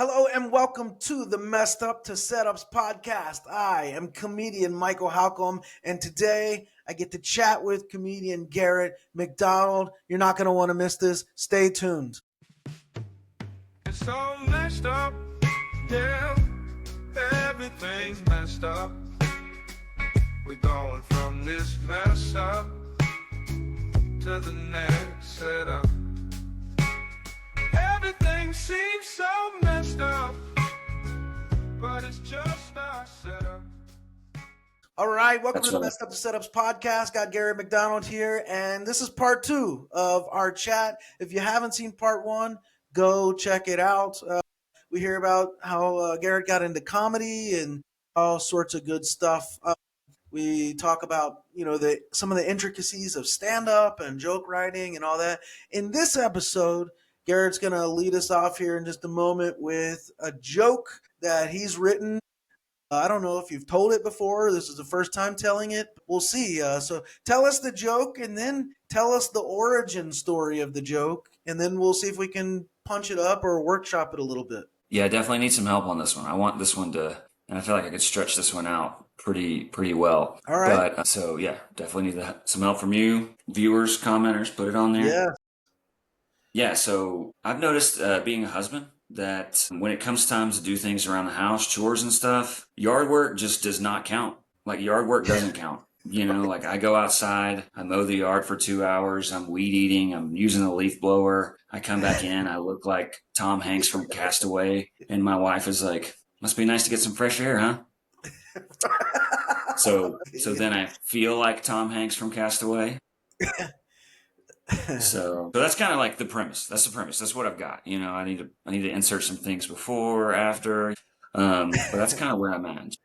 Hello and welcome to the Messed Up to Setups podcast. I am comedian Michael Halcomb, and today I get to chat with comedian Garrett McDonald. You're not going to want to miss this. Stay tuned. It's all messed up, yeah. Everything's messed up. We're going from this mess up to the next setup. Everything seems so messed up, but it's just our setup. All right, welcome That's to the right. Messed Up to Setups podcast. Got Garrett McDonald here, and this is part two of our chat. If you haven't seen part one, go check it out. We hear about how Garrett got into comedy and all sorts of good stuff. We talk about some of the intricacies of stand up and joke writing and all that. In this episode, Garrett's going to lead us off here in just a moment with a joke that he's written. I don't know if you've told it before. This is the first time telling it. We'll see. So tell us the joke and then tell us the origin story of the joke, and then we'll see if we can punch it up or workshop it a little bit. Yeah, I definitely need some help on this one. I want this one to, and I feel like I could stretch this one out pretty well. All right. But so yeah, definitely need some help from you, viewers, commenters. Put it on there. Yeah. Yeah. So I've noticed being a husband that when it comes time to do things around the house, chores and stuff, yard work just does not count. Like yard work doesn't count. You know, like I go outside, I mow the yard for 2 hours, I'm weed eating, I'm using a leaf blower. I come back in, I look like Tom Hanks from Castaway, and my wife is like, "Must be nice to get some fresh air, huh?" So then I feel like Tom Hanks from Castaway. So that's kind of like the premise. That's the premise. That's what I've got. You know, I need to insert some things before, after, but that's kind of where I'm at.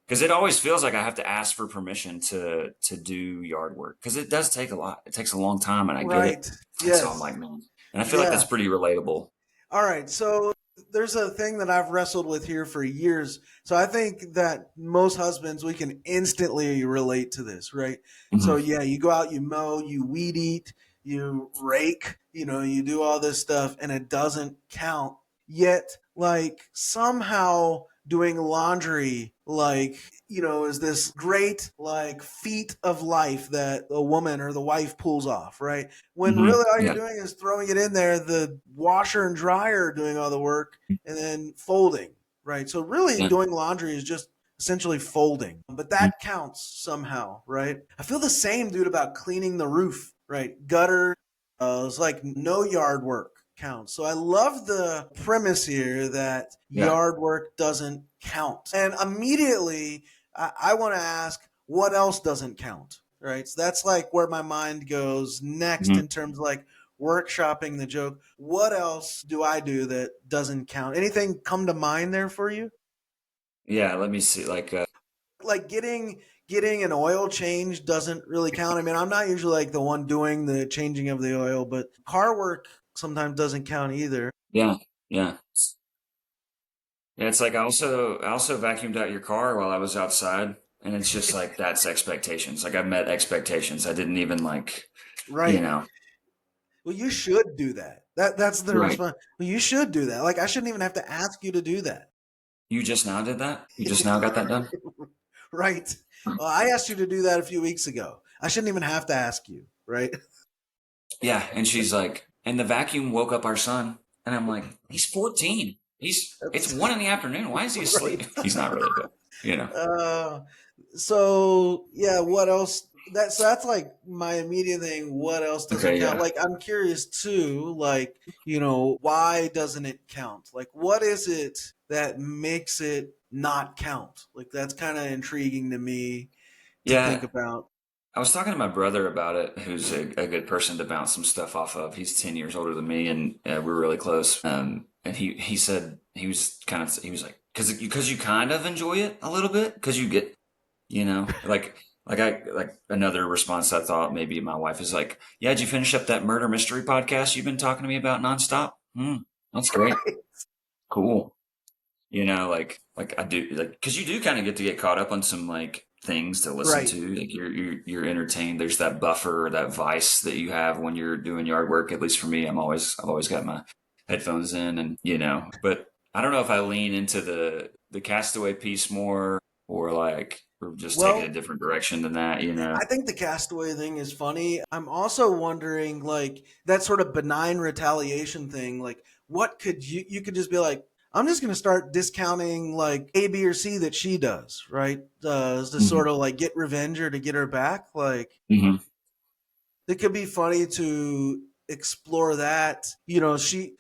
Because it always feels like I have to ask for permission to do yard work, because it does take a lot. It takes a long time, and I get Right. it. Yes. So I'm like, man, and I feel like that's pretty relatable. All right. So there's a thing that I've wrestled with here for years. So I think that most husbands, we can instantly relate to this, right? Mhm. So yeah, you go out, you mow, you weed eat, you rake, you do all this stuff, and it doesn't count. Yet, like, somehow doing laundry, like, is this great, like, feat of life that a woman or the wife pulls off, right? When Mhm. really all you're Yeah. doing is throwing it in there, the washer and dryer are doing all the work, and then folding, right? So really Yeah. doing laundry is just essentially folding, but that counts somehow, right? I feel the same, dude, about cleaning the roof, right? Gutter, it's like no yard work counts. So I love the premise here that Yeah. yard work doesn't count. And immediately I want to ask, what else doesn't count, right? So that's like where my mind goes next Mhm. in terms of like workshopping the joke. What else do I do that doesn't count? Anything come to mind there for you? Yeah. Let me see. Like getting an oil change doesn't really count. I mean, I'm not usually like the one doing the changing of the oil, but car work sometimes doesn't count either. Yeah. Yeah. Yeah, it's like I also vacuumed out your car while I was outside, and it's just like that's expectations. Like I met expectations. I didn't even like, you Right. know, Well, you should do that. That's the right. response. Well, you should do that. Like I shouldn't even have to ask you to do that. You just now did that? You just now got that done? Right. Well, I asked you to do that a few weeks ago. I shouldn't even have to ask you, right? Yeah, and she's like, and the vacuum woke up our son, and I'm like, he's 14. It's 1 in the afternoon. Why is he asleep? Right. He's not really good, you know. So yeah, what else? That's like my immediate thing. What else doesn't Okay, count? yeah. Like I'm curious too. Like why doesn't it count? Like what is it that makes it not count? Like that's kind of intriguing to me to think Yeah, about. I was talking to my brother about it, who's a good person to bounce some stuff off of. He's 10 years older than me, and we're really close. And he said he was like, because you kind of enjoy it a little bit, because you get, like another response I thought maybe my wife is like, yeah, did you finish up that murder mystery podcast you've been talking to me about nonstop? That's great. Cool. Like I do, like, because you do kind of get to get caught up on some like things to listen Right. to. Like you're entertained. There's that buffer, that vice that you have when you're doing yard work. At least for me, I've always got my headphones in, and but I don't know if I lean into the Castaway piece more or like or just take it a Well, different direction than that, you know. I think the castaway thing is funny. I'm also wondering, like, that sort of benign retaliation thing. Like, what could you could just be like, I'm just going to start discounting like A, B, or C that she does, right? To Hmm. sort of like get revenge or to get her back. Like, Hmm. it could be funny to explore that.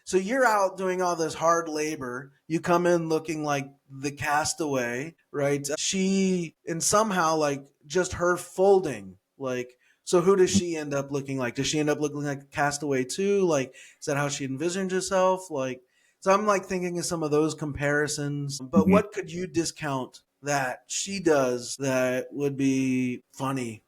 So you're out doing all this hard labor. You come in looking like the castaway, right? She, and somehow, like, just her folding, like, so who does she end up looking like? Does she end up looking like a castaway too? Like, is that how she envisioned herself? Like, so I'm like thinking of some of those comparisons. But Hmm. what could you discount that she does that would be funny?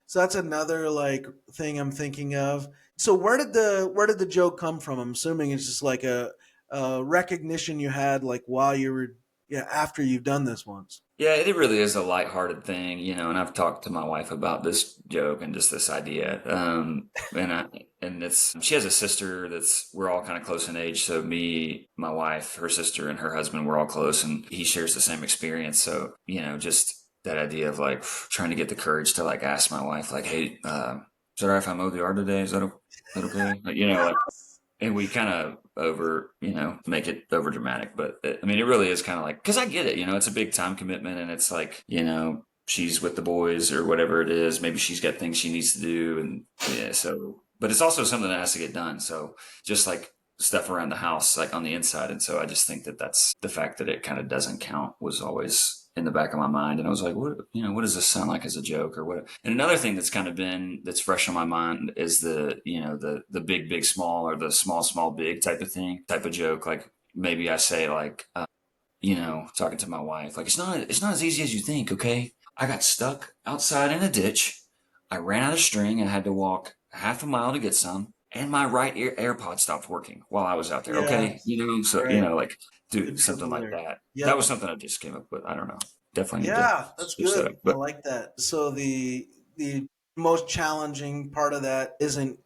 So that's another like thing I'm thinking of. So where did the joke come from? I'm assuming it's just like a recognition you had like while you were, yeah, after you've done this once. Yeah, it really is a lighthearted thing, you know, and I've talked to my wife about this joke and just this idea. And it's she has a sister that's we're all kind of close in age. So me, my wife, her sister, and her husband, we're all close, and he shares the same experience. So, you know, just that idea of like trying to get the courage to like ask my wife, like, hey, is it all right if I mow the yard today? Is that okay? Like, you know, like and we kind of make it over dramatic, but I mean, it really is kind of like, because I get it, you know, it's a big time commitment and it's like, you know, she's with the boys or whatever it is. Maybe she's got things she needs to do. And yeah, so, but it's also something that has to get done. So just like stuff around the house, like on the inside. And so I just think that that's the fact that it kind of doesn't count was always in the back of my mind. And I was like, what does this sound like as a joke or what? And another thing that's kind of been, that's fresh on my mind is the big, big, small or the small, small, big type of thing, type of joke. Like maybe I say like, talking to my wife, like, it's not as easy as you think. Okay. I got stuck outside in a ditch. I ran out of string and had to walk half a mile to get some. And my right AirPod stopped working while I was out there. Yeah, Okay. So, right. like, do Good something trouble like there. that. That Yep. was something I just came up with. I don't know. Definitely need to Yeah, that's switch that up. good. I But like that. So the most challenging part of that isn't,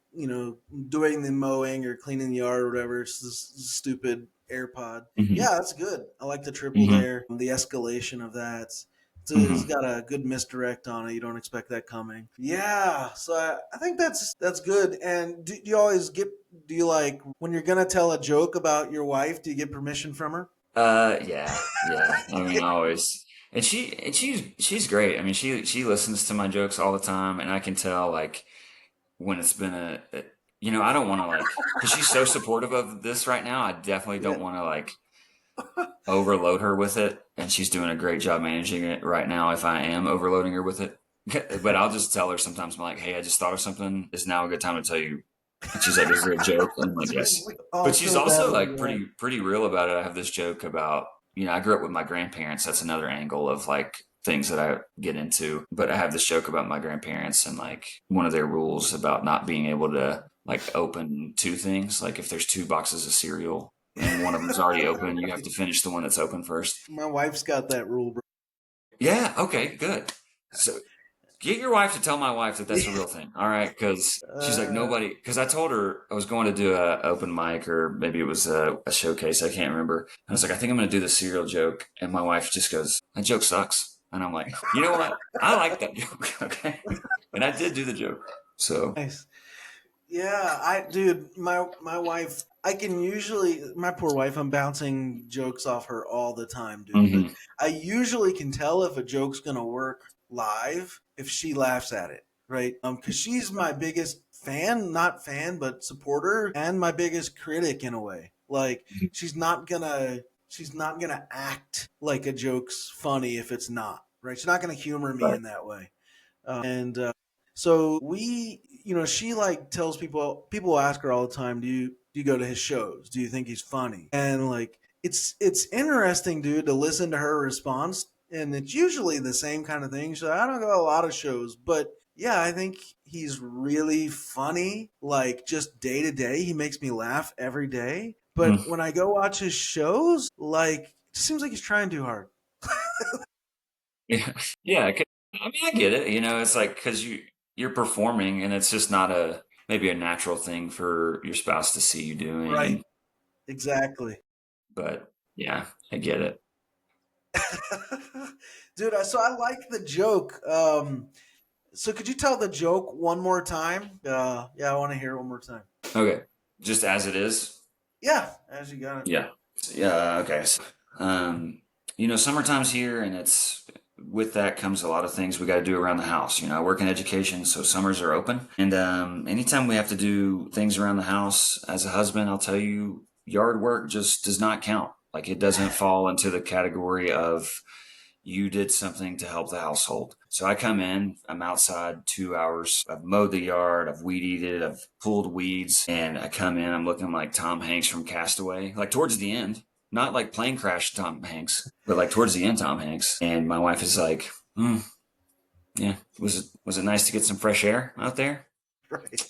doing the mowing or cleaning the yard or whatever. It's this stupid AirPod. hmm Yeah, that's good. I like the triple hmm there. The escalation of that. It's hmm got a good misdirect on it. You don't expect that coming. Yeah, so I think that's good. And do you always get? Do you like when you're gonna tell a joke about your wife? Do you get permission from her? yeah, yeah. I mean, always. And she's great. I mean, she listens to my jokes all the time, and I can tell like when it's been I don't want to like because she's so supportive of this right now. I definitely Yeah. don't want to like overload her with it, and she's doing a great job managing it right now. If I am overloading her with it, but I'll just tell her sometimes. I'm like, hey, I just thought of something. Is now a good time to tell you? And she's like, is it a joke? And I'm like, yes. Oh, I But she's feel bad also for like your wife. pretty real about it. I have this joke about, I grew up with my grandparents. That's another angle of like things that I get into. But I have this joke about my grandparents and like one of their rules about not being able to like open two things. Like if there's two boxes of cereal and one of them's already open, you have to finish the one that's open first. My wife's got that rule, bro. Yeah. Okay. Good. So get your wife to tell my wife that that's a real thing. All right. Cause she's like, Uh, nobody, cause I told her I was going to do a open mic or maybe it was a showcase. I can't remember. And I was like, I think I'm going to do the cereal joke. And my wife just goes, that joke sucks. And I'm like, you know what? I like that joke. Okay. And I did do the joke. So, nice. Yeah, dude, my wife, I can usually, my poor wife, I'm bouncing jokes off her all the time, dude. But hmm I usually can tell if a joke's gonna work live if she laughs at it, right? Because she's my biggest fan, not fan, but supporter, and my biggest critic in a way. Like she's not gonna act like a joke's funny if it's not, right? She's not gonna humor me right. in that way. And so she like tells people ask her all the time, do you go to his shows? Do you think he's funny? And like it's interesting, dude, to listen to her response. And it's usually the same kind of thing. She's like, I don't go to a lot of shows, but yeah, I think he's really funny. Like just day to day, he makes me laugh every day. But Mhm. when I go watch his shows, like it seems like he's trying too hard. Yeah. Yeah. I mean, I get it. It's like, cause you're performing and it's just not maybe a natural thing for your spouse to see you doing. Right. And, Exactly. but Yeah, I get it. Dude, so I like the joke. So could you tell the joke one more time? Yeah, I want to hear it one more time. Okay, just as it is. Yeah, as you got it. Yeah. Yeah. Okay. So, summertime's here, and it's with that comes a lot of things we got to do around the house. I work in education, so summers are open, and anytime we have to do things around the house as a husband, I'll tell you, yard work just does not count. Like it doesn't fall into the category of you did something to help the household. So I come in, I'm outside 2 hours. I've mowed the yard, I've weed eated, I've pulled weeds, and I come in, I'm looking like Tom Hanks from Castaway, like towards the end, not like plane crash Tom Hanks, but like towards the end Tom Hanks. And my wife is like, yeah, was it nice to get some fresh air out there? Right.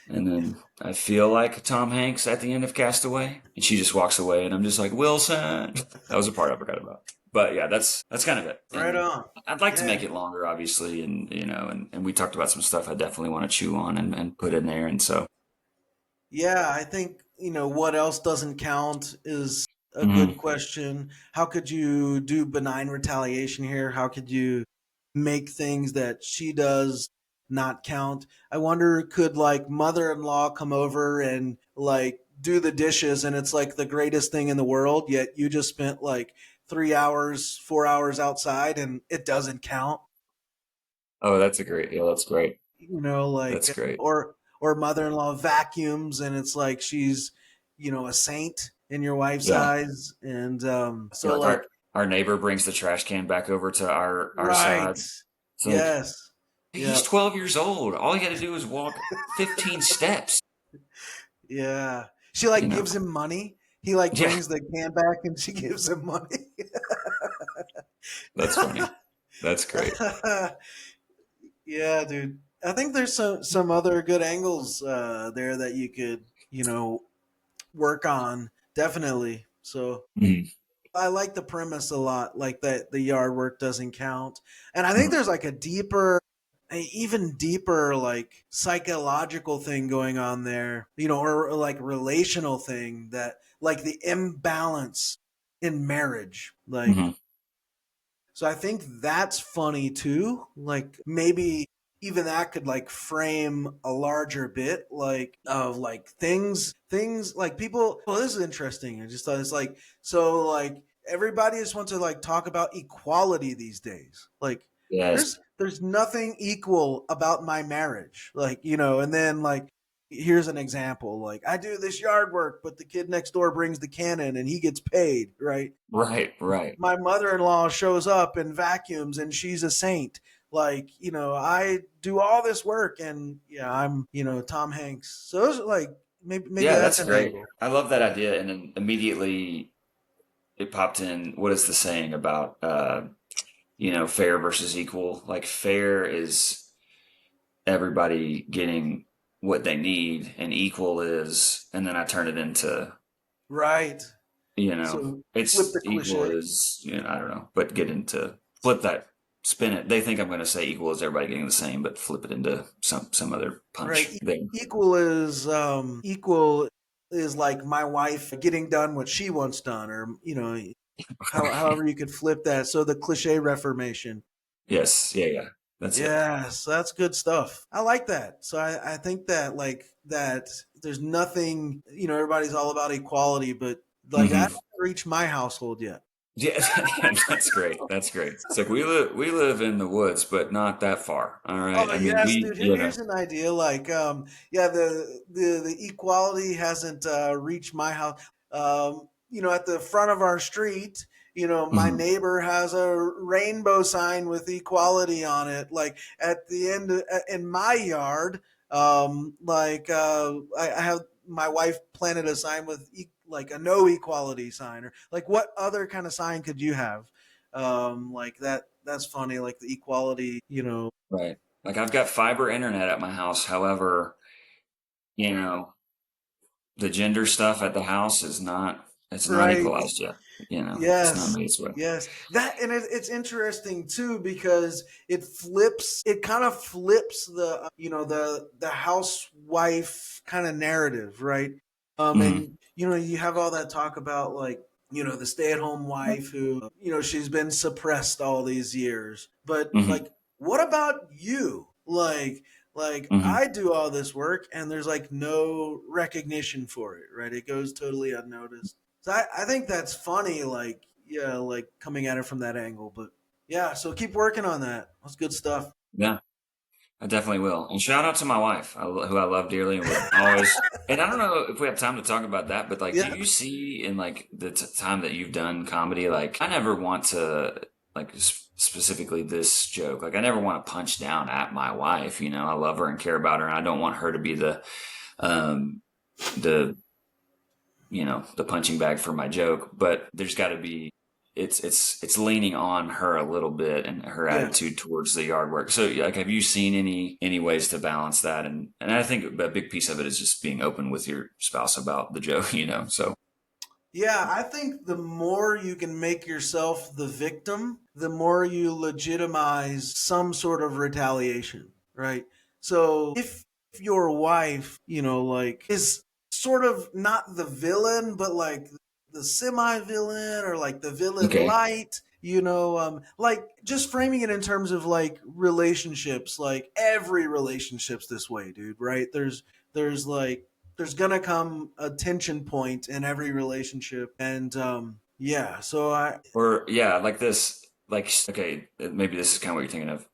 And then I feel like Tom Hanks at the end of Castaway, and she just walks away, and I'm just like, Wilson. That was a part I forgot about. But yeah, that's kind of it. Right And on. I'd like to Yeah. make it longer, obviously, and we talked about some stuff I definitely want to chew on and put in there, and so Yeah, I think, what else doesn't count is a good mhm. question. How could you do benign retaliation here? How could you make things that she does not count? I wonder, could like mother-in-law come over and like do the dishes and it's like the greatest thing in the world, yet you just spent like 3 hours, 4 hours outside and it doesn't count? Oh, that's great, Like that's great. or mother-in-law vacuums and it's like she's a saint in your wife's Yeah, eyes, and yeah, so like like our neighbor brings the trash can back over to our right, side. It's like yes, he's yeah, 12 years old. All he had to do was walk 15 steps. yeah, she You like know, gives him money, he like yeah, brings the can back and she gives him money. that's funny. That's great. Yeah, dude, I think there's some other good angles there that you could work on, definitely. So Mhm. I like the premise a lot, like that the yard work doesn't count. And I think Mhm. there's like a even deeper, like psychological thing going on there, or like relational thing, that like the imbalance in marriage. Like, Mhm. so I think that's funny too. Like maybe even that could like frame a larger bit like of like things like people. Well, this is interesting. I just thought it's like, so like everybody just wants to like talk about equality these days. Like Yes. there's nothing equal about my marriage. Like, and then like here's an example. Like I do this yard work, but the kid next door brings the cannon and he gets paid, right? Right. Right. My mother-in-law shows up and vacuums and she's a saint. Like, I do all this work and yeah, I'm, Tom Hanks. So those are like maybe Yeah, that's that's an great. angle. I love that idea. And then immediately it popped in. What is the saying about, fair versus equal? Like fair is everybody getting what they need, and equal is, and then I turn it into, Right. you know, So flip it's the equal cliche. is, I don't know, but get into flip that, spin it. They think I'm going to say equal is everybody getting the same, but flip it into some other Right. punch there. Equal is like my wife getting done what she wants done, or Right. however you could flip that. So the cliche reformation. Yes. Yeah. Yeah. That's it. Yes, that's good stuff. I like that. So I think that like that there's nothing, everybody's all about equality, but like I Hmm. haven't reached my household yet. Yeah, that's great. That's great. It's like we live in the woods, but not that far. All right. Oh I mean, yes, dude. you know, Here's an idea. Like, yeah, the equality hasn't reached my house. At the front of our street, my mhm. neighbor has a rainbow sign with equality on it. Like at the end in my yard, like I have my wife planted a sign with like a no equality sign, or like what other kind of sign could you have? Like that. That's funny. Like the equality, Right. Like I've got fiber internet at my house. However, you know, the gender stuff at the house it's not right. equalized yet. It's not Yes. made its way. Yes. That, and it's interesting too because it kind of flips the the housewife kind of narrative, right? Hmm. And you have all that talk about like the stay-at-home wife who, she's been suppressed all these years. But Hmm. like, what about you? Like Hmm. I do all this work and there's like no recognition for it, right? It goes totally unnoticed. So I think that's funny, like, yeah, like coming at it from that angle. But yeah, so keep working on that. That's good stuff. Yeah, I definitely will. And shout out to my wife, who I love dearly and would always. And I don't know if we have time to talk about that, but like, do Yeah. you see in like the time that you've done comedy, like, I never want to, like, specifically this joke, like, I never want to punch down at my wife. I love her and care about her, and I don't want her to be um, the the punching bag for my joke, but there's got to be it's leaning on her a little bit and her Yeah. attitude towards the yard work. So like, have you seen any ways to balance that? And I think a big piece of it is just being open with your spouse about the joke, so Yeah, I think the more you can make yourself the victim, the more you legitimize some sort of retaliation, right? So if your wife, like is sort of not the villain, but like the semi-villain or like the villain okay. light, like just framing it in terms of like relationships, like every relationship's this way, dude, right? There's like there's gonna come a tension point in every relationship, and yeah, so I Or yeah, like this, like, okay, maybe this is kind of what you're thinking of.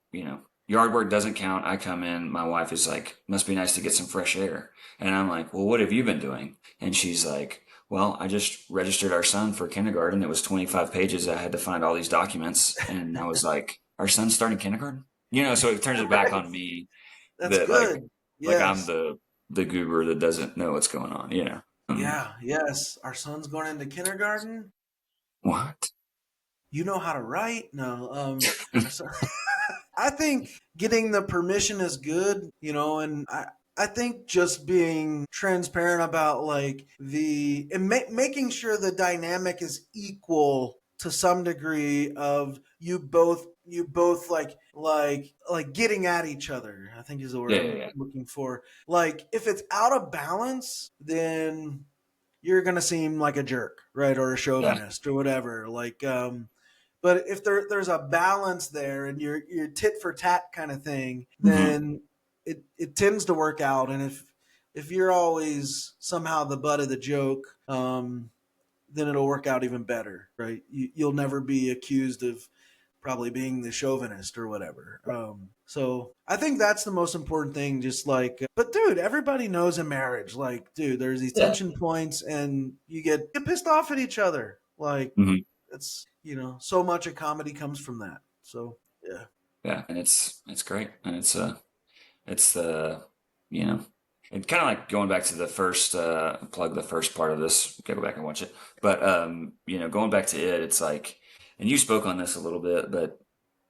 Yard work doesn't count. I come in, my wife is like, must be nice to get some fresh air. And I'm like, well, what have you been doing? And she's like, well, I just registered our son for kindergarten. It was 25 pages. I had to find all these documents. And I was like, our son's starting kindergarten? So it turns it back on me that's that good. like I'm Yes. the goober that doesn't know what's going on. Yeah, yes, our son's going into kindergarten. What? You know how to write? No, our son. I think getting the permission is good, and I think just being transparent about like making sure the dynamic is equal to some degree of you both like getting at each other, I think is the word Yeah, yeah, I'm yeah. looking for. Like if it's out of balance, then you're gonna seem like a jerk, right? Or a Yeah. chauvinist or whatever. Like but if there's a balance there and you're tit for tat kind of thing, Hmm. then it tends to work out. And if you're always somehow the butt of the joke, then it'll work out even better, right? You'll never be accused of probably being the chauvinist or whatever. So I think that's the most important thing. Just like, but dude, everybody knows in marriage, like, dude, there's these Yeah. tension points, and you get pissed off at each other. Like, Hmm. it's so much of comedy comes from that. So yeah, Yeah, and it's great, and it's you know, and kind of like going back to the first plug the first part of this. Go back and watch it, but going back to it, it's like, and you spoke on this a little bit, but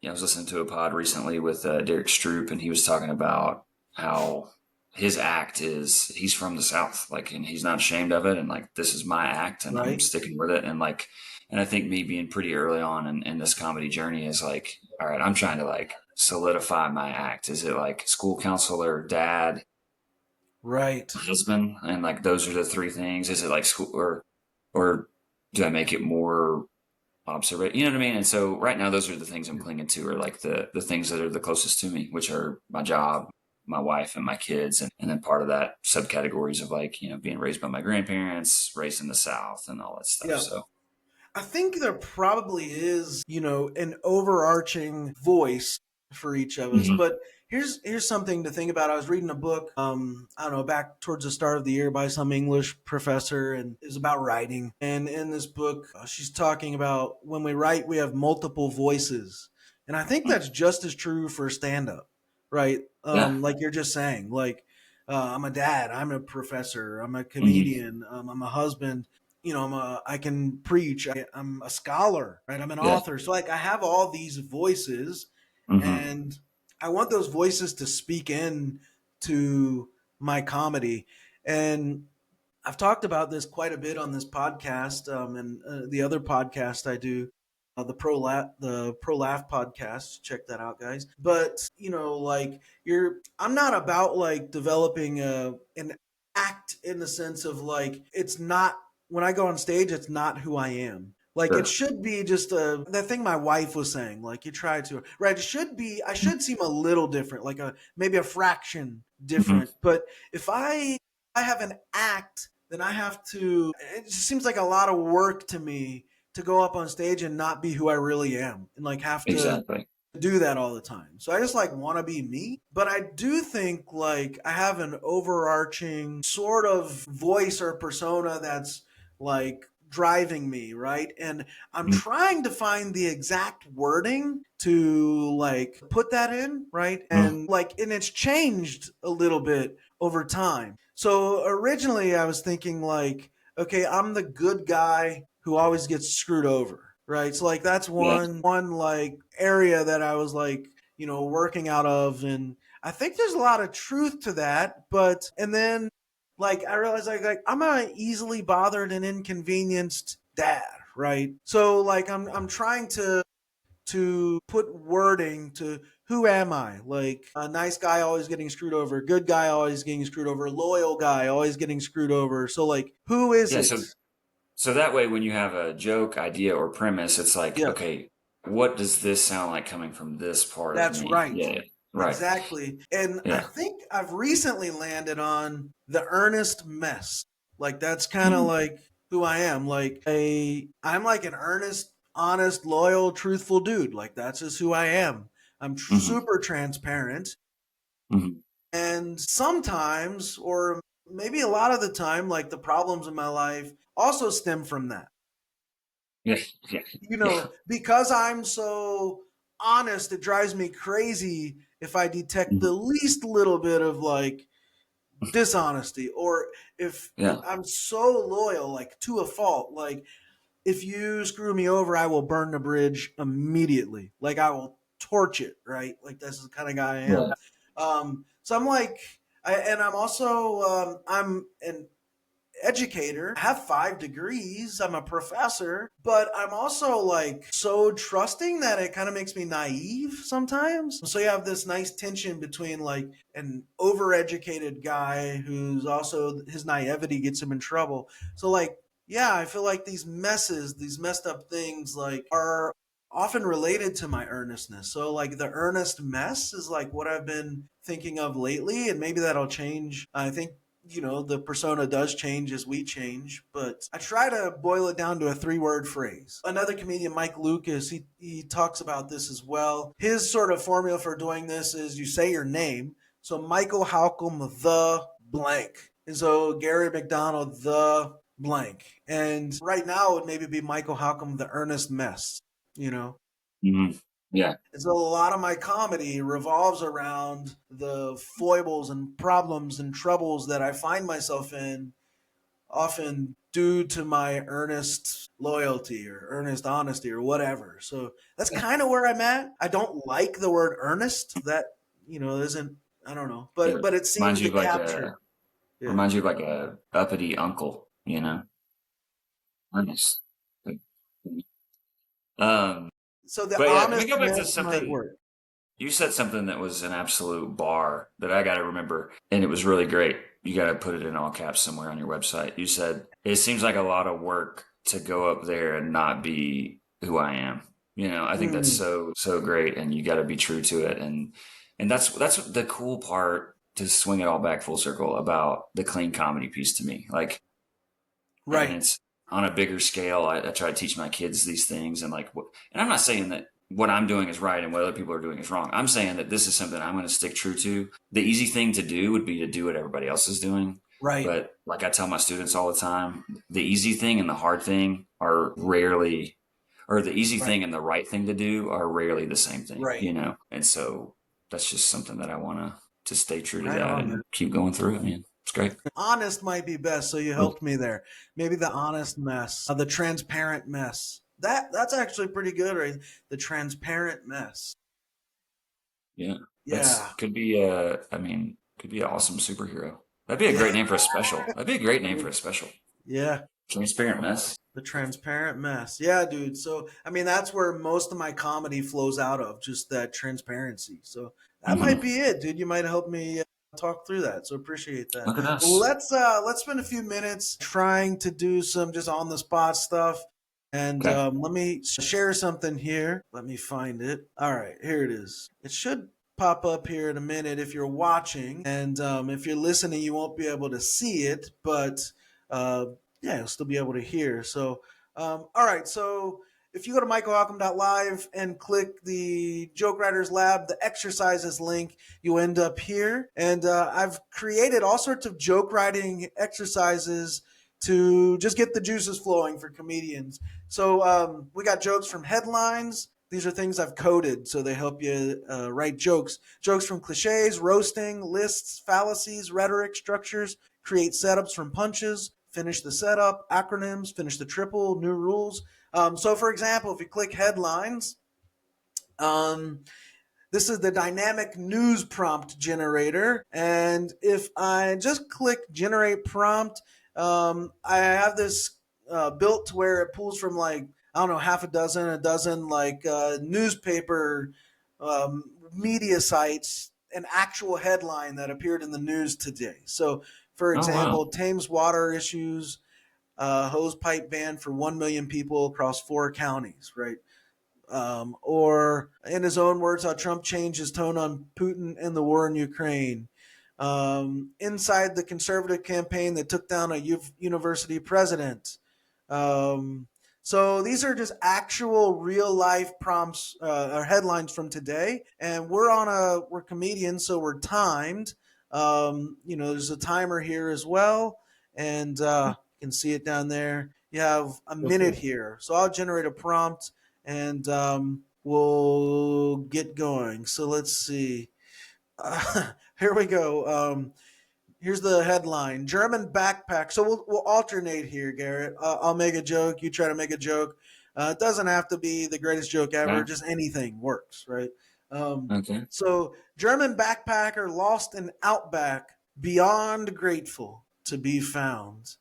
I was listening to a pod recently with Derek Stroop, and he was talking about how his act is he's from the South, like, and he's not ashamed of it, and like, this is my act, and I'm right, sticking with it, and like, and I think me being pretty early on in this comedy journey is like, all right, I'm trying to like solidify my act. Is it like school counselor, dad, right. husband, and like those are the three things? Is it like school, or do I make it more observation? You know what I mean? And so right now, those are the things I'm clinging to, are like the things that are the closest to me, which are my job, my wife, and my kids, and then part of that subcategories of like being raised by my grandparents, raised in the South, and all that stuff. Yeah. So. I think there probably is, an overarching voice for each of us. Hmm. But here's something to think about. I was reading a book, I don't know, back towards the start of the year by some English professor, and it was about writing. And in this book, she's talking about when we write, we have multiple voices, and I think that's just as true for stand up, right? Yeah. Like you're just saying, like. I'm a dad. I'm a professor. I'm a Hmm. comedian. I'm a husband. I can preach. I'm a scholar, right? I'm an Yeah. author. So like I have all these voices, Hmm. and I want those voices to speak in to my comedy. And I've talked about this quite a bit on this podcast, and the other podcast I do, the Pro Laugh podcast. Check that out, guys. But like I'm not about like developing an act in the sense of like it's not when I go on stage, it's not who I am. Like it Sure. should be just the thing my wife was saying. Like you try to, right? It should be. I should seem a little different, like a maybe a fraction Hmm. different. But if I have an act, then I have to. It just seems like a lot of work to me to go up on stage and not be who I really am, and like have to Exactly. do that all the time. So I just like want to be me, but I do think like I have an overarching sort of voice or persona that's like driving me, right? And I'm Mhm. trying to find the exact wording to like put that in, right? Mhm. And it's changed a little bit over time. So originally I was thinking like, okay, I'm the good guy who always gets screwed over, right? So like that's Yeah. one like area that I was like, working out of, and I think there's a lot of truth to that. But and then like I realized like I'm an easily bothered and inconvenienced dad, right? So like I'm trying to put wording to who am I? Like a nice guy always getting screwed over, good guy always getting screwed over, loyal guy always getting screwed over. So like who is Yeah. it? So that way, when you have a joke, idea, or premise, it's like, Yeah, okay, what does this sound like coming from this part of that's me? right. Yeah. Right. Exactly. And I Yeah. think I've recently landed on the earnest mess. Like that's kind of Mhm. like who I am. I'm like an earnest, honest, loyal, truthful dude. Like that's just who I am. I'm Mhm. super transparent. Mhm. And sometimes, or maybe a lot of the time, like the problems in my life also stem from that. Yeah. Yeah. Yeah. Because I'm so honest, it drives me crazy if I detect the Mhm. least little bit of like dishonesty, or if Yeah. I'm so loyal, like to a fault. Like if you screw me over, I will burn the bridge immediately. Like I will torch it, right? Like that's the kind of guy I am. Yeah. So I'm like, and I'm also I'm an educator. I have 5 degrees. I'm a professor, but I'm also like so trusting that it kind of makes me naive sometimes. So you have this nice tension between like an overeducated guy who's also his naivety gets him in trouble. So like, yeah, I feel like these messes, these messed up things like are often related to my earnestness. So like the earnest mess is like what I've been thinking of lately, and maybe that'll change. I think the persona does change as we change, but I try to boil it down to a 3 word phrase. Another comedian, Mike Lucas, he talks about this as well. His sort of formula for doing this is you say your name. So Michael Halcomb, the blank. And so Gary McDonald, the blank. And right now it would maybe be Michael Halcomb, the earnest mess, you know? Mhm. Yeah. And so a lot of my comedy revolves around the foibles and problems and troubles that I find myself in, often due to my earnest loyalty or earnest honesty or whatever. So that's kind of where I'm at. I don't like the word earnest. That isn't. I don't know, but It it reminds seems you to of like capture. a Yeah. reminds you of like a uppity uncle, you know? Nice. Um, So the but yeah, let me go back to honestness might something. work. You said something that was an absolute bar that I got to remember, and it was really great. You got to put it in all caps somewhere on your website. You said, it seems like a lot of work to go up there and not be who I am. I think that's Mm, so great, and you got to be true to it. And that's the cool part, to swing it all back full circle, about the clean comedy piece to me. Like, and right. it's on a bigger scale. I try to teach my kids these things, and and I'm not saying that what I'm doing is right and what other people are doing is wrong. I'm saying that this is something I'm going to stick true to. The easy thing to do would be to do what everybody else is doing. Right. But like I tell my students all the time, the easy thing and the hard thing are rarely, or the easy Right. thing and the right thing to do are rarely the same thing, Right. And so that's just something that I want to stay true to Right that on, man. and keep going through it, man. It's great. Honest might be best, so you Cool. helped me there. Maybe the honest mess, the transparent mess. That's actually pretty good, right? The transparent mess. Yeah, that's Yeah, could be I mean, could be an awesome superhero. That'd be a yeah, great name for a special. That'd be a great name for a special. yeah. Transparent mess. The transparent mess. Yeah, dude. So I mean, that's where most of my comedy flows out of, just that transparency. So that might Hmm. be it, dude. You might help me. talk through that. So appreciate that. Look at Well, us. let's spend a few minutes trying to do some just on the spot stuff. And Okay. let me share something here. Let me find it. All right, here it is. It should pop up here in a minute if you're watching, and if you're listening, you won't be able to see it, but uh, yeah, you'll still be able to hear. So, all right, so if you go to michaelhalcom.live and click the Joke Writers Lab, the exercises link, you end up here. And I've created all sorts of joke writing exercises to just get the juices flowing for comedians. So we got jokes from headlines. These are things I've coded so they help you write jokes. Jokes from cliches, roasting, lists, fallacies, rhetoric, structures, create setups from punches, finish the setup, acronyms, finish the triple, new rules. So, for example, if you click headlines, um, this is the dynamic news prompt generator. And if I just click generate prompt, I have this built to where it pulls from like, I don't know, half a dozen like newspaper media sites, an actual headline that appeared in the news today. So, for Oh wow. example, Thames water issues, hose pipe ban for 1 million people across 4 counties, right? Or in his own words, how Trump changed his tone on Putin and the war in Ukraine. Inside the conservative campaign that took down a university president. So these are just actual real life prompts or headlines from today, and we're comedians, so we're timed. There's a timer here as well, and you can see it down there. You have a minute here, so I'll generate a prompt and we'll get going. So let's see. Here we go. Here's the headline: German backpack. So we'll alternate here, Garrett. I'll make a joke. You try to make a joke. It doesn't have to be the greatest joke ever. Okay. Just anything works, right? Okay. So German backpacker lost in outback, beyond grateful to be found.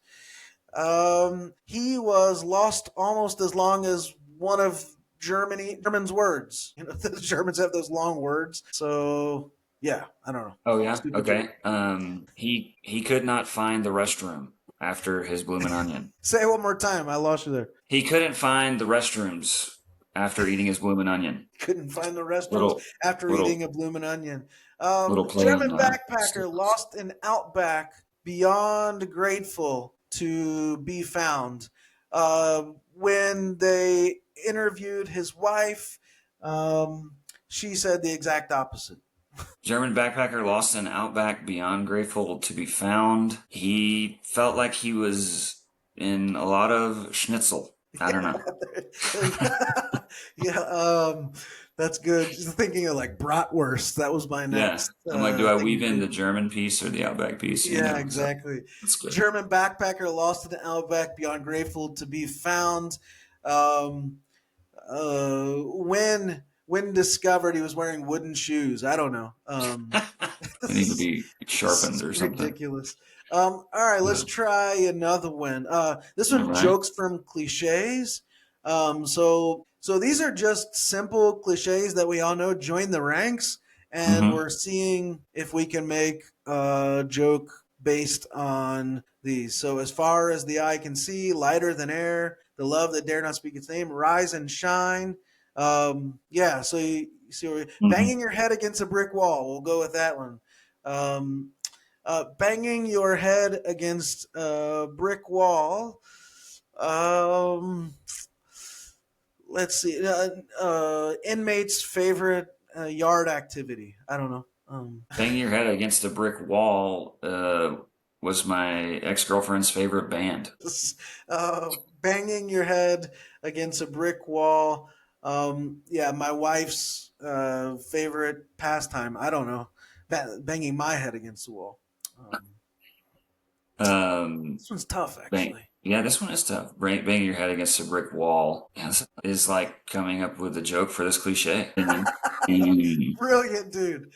He was lost almost as long as one of German's words. The Germans have those long words. So yeah, I don't know. Oh yeah. Stupid Okay. joke. He could not find the restroom after his bloomin' onion. Say it one more time. I lost you there. He couldn't find the restrooms after eating his bloomin' onion. Couldn't find the restrooms Little after little eating a bloomin' onion. little play on German backpacker syllables. lost in outback, beyond grateful to be found. When they interviewed his wife, she said the exact opposite. German backpacker lost in outback, beyond grateful to be found. He felt like he was in a lot of schnitzel. I don't know. Yeah, that's good. Just thinking of like bratwurst. That was my Yeah. next I'm like, do I thing weave to in do. the German piece or the outback piece? Yeah, So exactly. that's good. German backpacker lost in the outback, beyond grateful to be found. Um, when discovered, he was wearing wooden shoes. I don't know. They need to be This sharpened is or something. ridiculous. All right, let's Yeah. try another one. This All one, right. jokes from cliches. So these are just simple cliches that we all know. Join the ranks, and Mm-hmm. we're seeing if we can make a joke based on these. So as far as the eye can see, lighter than air, the love that dare not speak its name, rise and shine. Yeah. So you see, Mm-hmm. banging your head against a brick wall. We'll go with that one. Um, banging your head against a brick wall. Um, let's see. Inmates' favorite yard activity. I don't know. Banging your head against a brick wall was my ex-girlfriend's favorite band. uh, banging your head against a brick wall. Yeah, my wife's favorite pastime. I don't know. Banging my head against the wall. Um, This one's tough, bang. actually. Yeah, this one is tough. Banging your head against a brick wall is like coming up with a joke for this cliche. Brilliant, dude.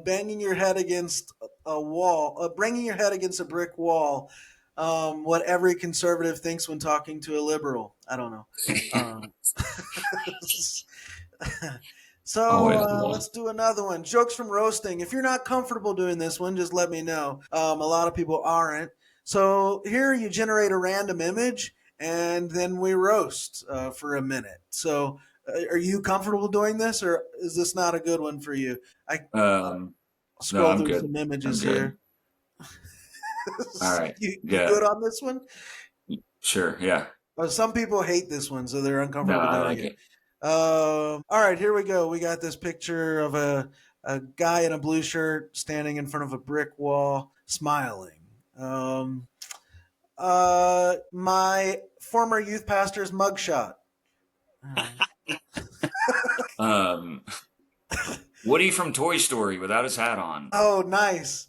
Banging your head against a wall, banging your head against a brick wall. What every conservative thinks when talking to a liberal. I don't know. Um, So Always love. let's do another one. Jokes from roasting. If you're not comfortable doing this one, just let me know. A lot of people aren't. So here you generate a random image and then we roast for a minute. So are you comfortable doing this, or is this not a good one for you? I No, scroll I'm through good. some I'm images good. here. All right. You Yeah. good on this one? Sure. Yeah. Some people hate this one, so they're No, uncomfortable I doing like it. it. All right, here we go. We got this picture of a guy in a blue shirt standing in front of a brick wall, smiling. My former youth pastor's mugshot. Um, Woody from Toy Story without his hat on. Oh, nice.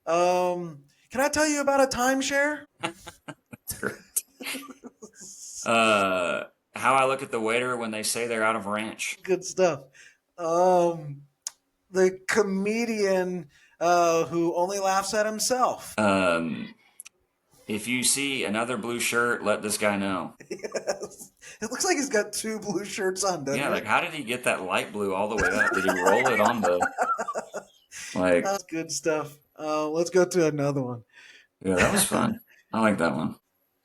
Can I tell you about a timeshare? That's great. How I look at the waiter when they say they're out of ranch. Good stuff. The comedian who only laughs at himself. If you see another blue shirt, let this guy know. Yes. It looks like he's got two blue shirts on, doesn't Yeah, it? like how did he get that light blue all the way up? Did he roll it on the like? That's good stuff. Let's go to another one. Yeah, that was fun. I like that one.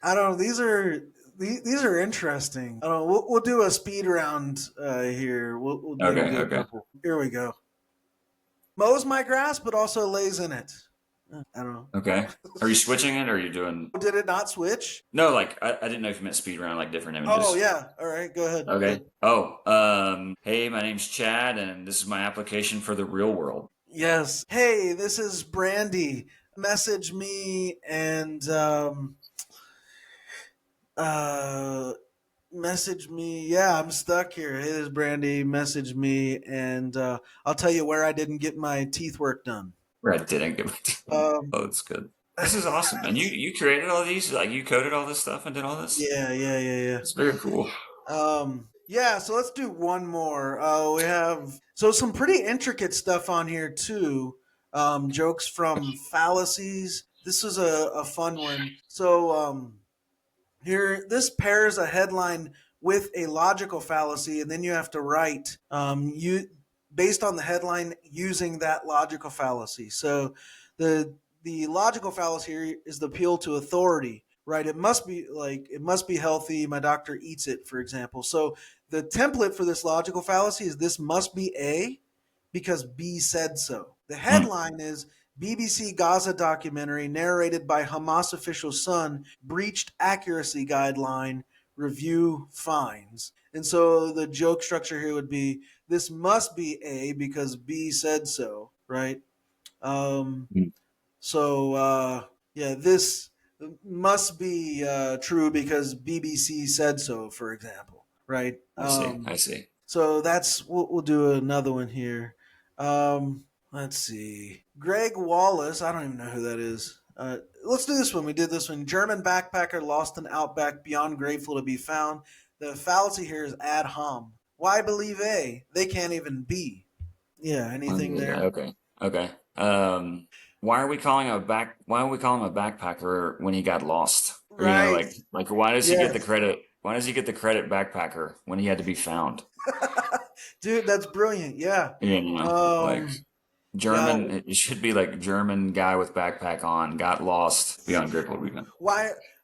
I don't know. These are interesting. I don't know. We'll do a speed round here. We'll maybe Okay, do a okay. couple. Here we go. Mows my grass, but also lays in it. I don't know. Okay. Are you switching it or are you doing Did it not switch? No, like I didn't know if you meant speed round, like different images. Oh yeah. All right. Go ahead. Okay. Oh, hey, my name's Chad and this is my application for the real world. Yes. Hey, this is Brandy. Message me and message me. Yeah, I'm stuck here. Hey, this is Brandy. Message me and I'll tell you where I didn't get my teeth work done. Where I didn't get my Oh, that's good. This is awesome. And you created all these? Like you coded all this stuff and did all this? Yeah. It's very cool. Yeah, so let's do one more. We have some pretty intricate stuff on here too. Jokes from fallacies. This is a fun one. So here, this pairs a headline with a logical fallacy, and then you have to write you based on the headline using that logical fallacy. So the logical fallacy here is the appeal to authority, right? It must be healthy. My doctor eats it, for example. So the template for this logical fallacy is this must be A because B said so. The headline is BBC Gaza documentary narrated by Hamas official's son breached accuracy guideline, review finds. And so the joke structure here would be this must be A because B said so, right? This must be true because BBC said so, for example, right? I see. So we'll do another one here. Let's see. Greg Wallace. I don't even know who that is. Let's do this one. We did this one. German backpacker lost in outback beyond grateful to be found. The fallacy here is ad hom. Why believe A? They can't even B. Yeah. Anything there? Okay. Why are we calling him a backpacker when he got lost? Or, Right. like why does he get the Yes. credit? Why does he get the credit backpacker when he had to be found? Dude, that's brilliant. Yeah. Like German, it should be like German guy with backpack on, got lost beyond grateful to be found.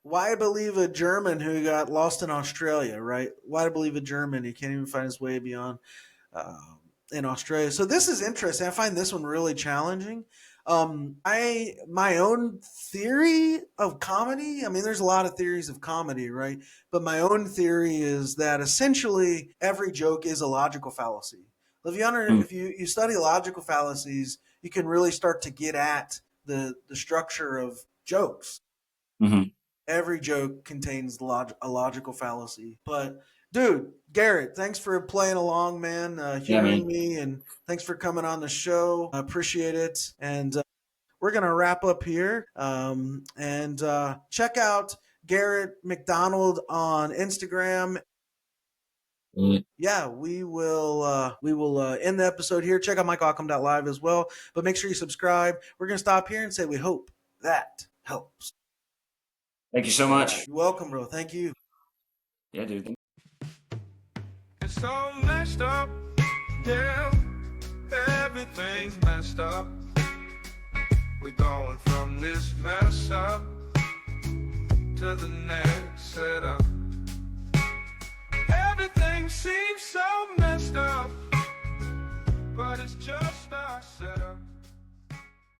Why believe a German who got lost in Australia, right? Why believe a German? He can't even find his way beyond in Australia. So this is interesting. I find this one really challenging. My own theory of comedy, I mean, there's a lot of theories of comedy, right? But my own theory is that essentially every joke is a logical fallacy. If you study logical fallacies, you can really start to get at the structure of jokes. Mm-hmm. Every joke contains a logical fallacy. But dude, Garrett, thanks for playing along, man, hearing me, and thanks for coming on the show. I appreciate it. And we're going to wrap up here. And check out Garrett McDonald on Instagram. Yeah, we will end the episode here. Check out MikeAlcom.live as well. But make sure you subscribe. We're going to stop here and say we hope that helps. Thank you so much. You're welcome, bro. Thank you. Yeah, dude. It's so messed up. Damn, everything's messed up. We're going from this mess up to the next setup. Everything seems so messed up, but it's just our setup.